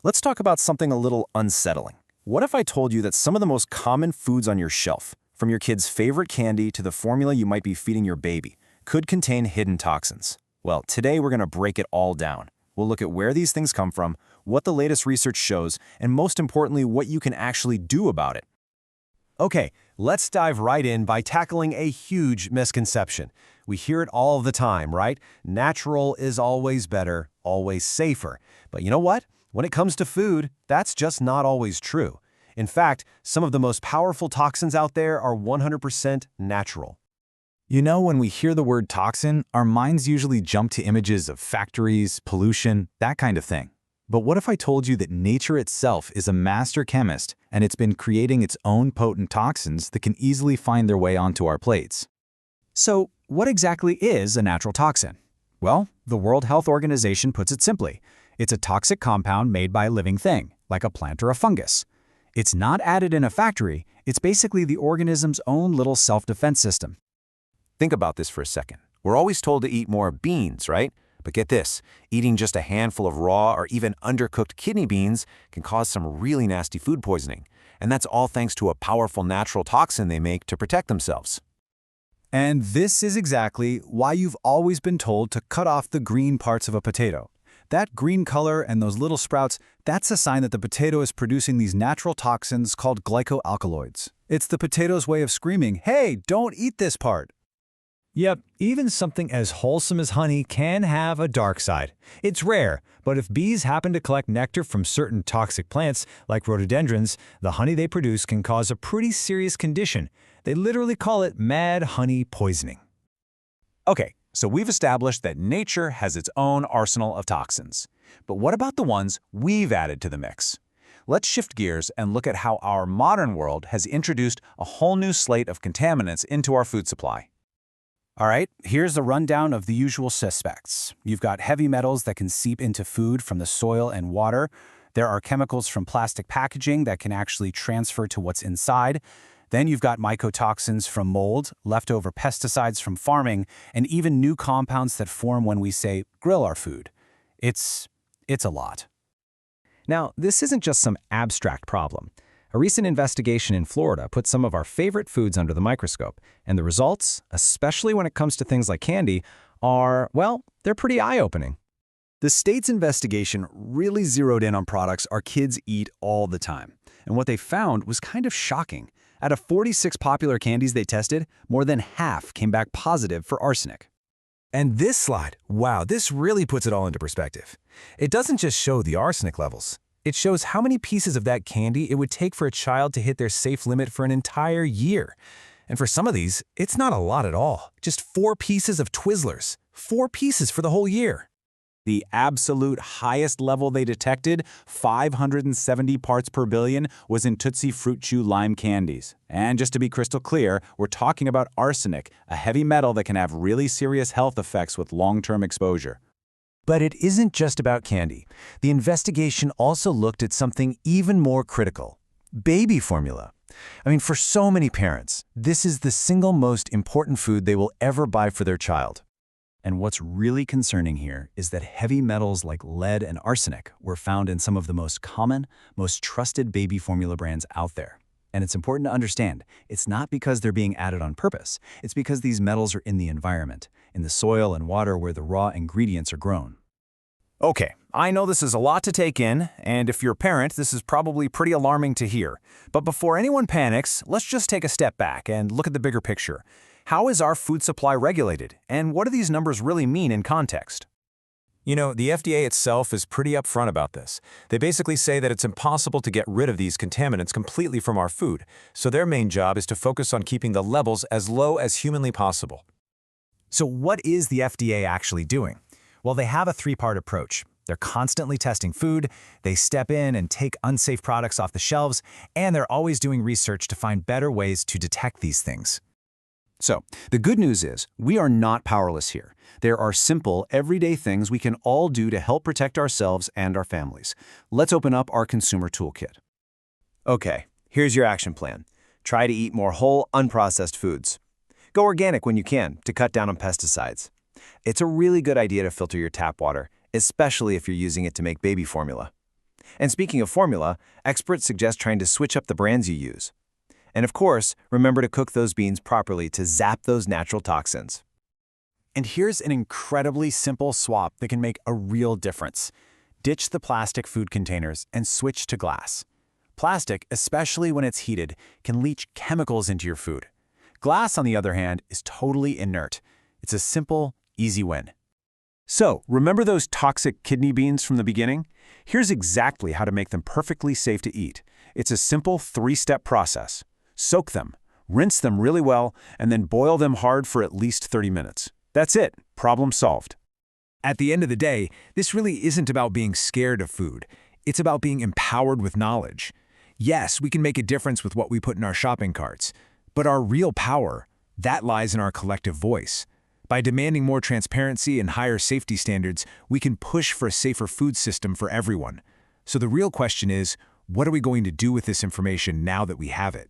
Let's talk about something a little unsettling. What if I told you that some of the most common foods on your shelf, from your kid's favorite candy to the formula you might be feeding your baby, could contain hidden toxins? Well, today we're going to break it all down. We'll look at where these things come from, what the latest research shows, and most importantly, what you can actually do about it. Okay, let's dive right in by tackling a huge misconception. We hear it all the time, right? Natural is always better, always safer. But you know what? When it comes to food, that's just not always true. In fact, some of the most powerful toxins out there are 100% natural. You know, when we hear the word toxin, our minds usually jump to images of factories, pollution, that kind of thing. But what if I told you that nature itself is a master chemist and it's been creating its own potent toxins that can easily find their way onto our plates? So, what exactly is a natural toxin? Well, the World Health Organization puts it simply. It's a toxic compound made by a living thing, like a plant or a fungus. It's not added in a factory, it's basically the organism's own little self-defense system. Think about this for a second. We're always told to eat more beans, right? But get this, eating just a handful of raw or even undercooked kidney beans can cause some really nasty food poisoning. And that's all thanks to a powerful natural toxin they make to protect themselves. And this is exactly why you've always been told to cut off the green parts of a potato. That green color and those little sprouts, that's a sign that the potato is producing these natural toxins called glycoalkaloids. It's the potato's way of screaming, "Hey, don't eat this part!" Yep, even something as wholesome as honey can have a dark side. It's rare, but if bees happen to collect nectar from certain toxic plants, like rhododendrons, the honey they produce can cause a pretty serious condition. They literally call it mad honey poisoning. Okay, so we've established that nature has its own arsenal of toxins. But what about the ones we've added to the mix? Let's shift gears and look at how our modern world has introduced a whole new slate of contaminants into our food supply. All right, here's the rundown of the usual suspects. You've got heavy metals that can seep into food from the soil and water. There are chemicals from plastic packaging that can actually transfer to what's inside. Then you've got mycotoxins from mold, leftover pesticides from farming, and even new compounds that form when we say grill our food. It's a lot. Now, this isn't just some abstract problem. A recent investigation in Florida put some of our favorite foods under the microscope, and the results, especially when it comes to things like candy, are, well, they're pretty eye-opening. The state's investigation really zeroed in on products our kids eat all the time. And what they found was kind of shocking. Out of 46 popular candies they tested, more than half came back positive for arsenic. And this slide, wow, this really puts it all into perspective. It doesn't just show the arsenic levels. It shows how many pieces of that candy it would take for a child to hit their safe limit for an entire year. And for some of these, it's not a lot at all. Just 4 pieces of Twizzlers. 4 pieces for the whole year. The absolute highest level they detected, 570 parts per billion, was in Tootsie Fruit Chew lime candies. And just to be crystal clear, we're talking about arsenic, a heavy metal that can have really serious health effects with long-term exposure. But it isn't just about candy. The investigation also looked at something even more critical: baby formula. I mean, for so many parents, this is the single most important food they will ever buy for their child. And what's really concerning here is that heavy metals like lead and arsenic were found in some of the most common, most trusted baby formula brands out there. And it's important to understand, it's not because they're being added on purpose. It's because these metals are in the environment, in the soil and water where the raw ingredients are grown. Okay, I know this is a lot to take in, and if you're a parent, this is probably pretty alarming to hear. But before anyone panics, let's just take a step back and look at the bigger picture. How is our food supply regulated, and what do these numbers really mean in context? You know, the FDA itself is pretty upfront about this. They basically say that it's impossible to get rid of these contaminants completely from our food, so their main job is to focus on keeping the levels as low as humanly possible. So what is the FDA actually doing? Well, they have a 3-part approach. They're constantly testing food, they step in and take unsafe products off the shelves, and they're always doing research to find better ways to detect these things. So, the good news is, we are not powerless here. There are simple, everyday things we can all do to help protect ourselves and our families. Let's open up our consumer toolkit. Okay, here's your action plan. Try to eat more whole, unprocessed foods. Go organic when you can to cut down on pesticides. It's a really good idea to filter your tap water, especially if you're using it to make baby formula. And speaking of formula, experts suggest trying to switch up the brands you use. And of course, remember to cook those beans properly to zap those natural toxins. And here's an incredibly simple swap that can make a real difference. Ditch the plastic food containers and switch to glass. Plastic, especially when it's heated, can leach chemicals into your food. Glass, on the other hand, is totally inert. It's a simple, easy win. So, remember those toxic kidney beans from the beginning? Here's exactly how to make them perfectly safe to eat. It's a simple 3-step process. Soak them, rinse them really well, and then boil them hard for at least 30 minutes. That's it. Problem solved. At the end of the day, this really isn't about being scared of food. It's about being empowered with knowledge. Yes, we can make a difference with what we put in our shopping carts, but our real power, that lies in our collective voice. By demanding more transparency and higher safety standards, we can push for a safer food system for everyone. So the real question is, what are we going to do with this information now that we have it?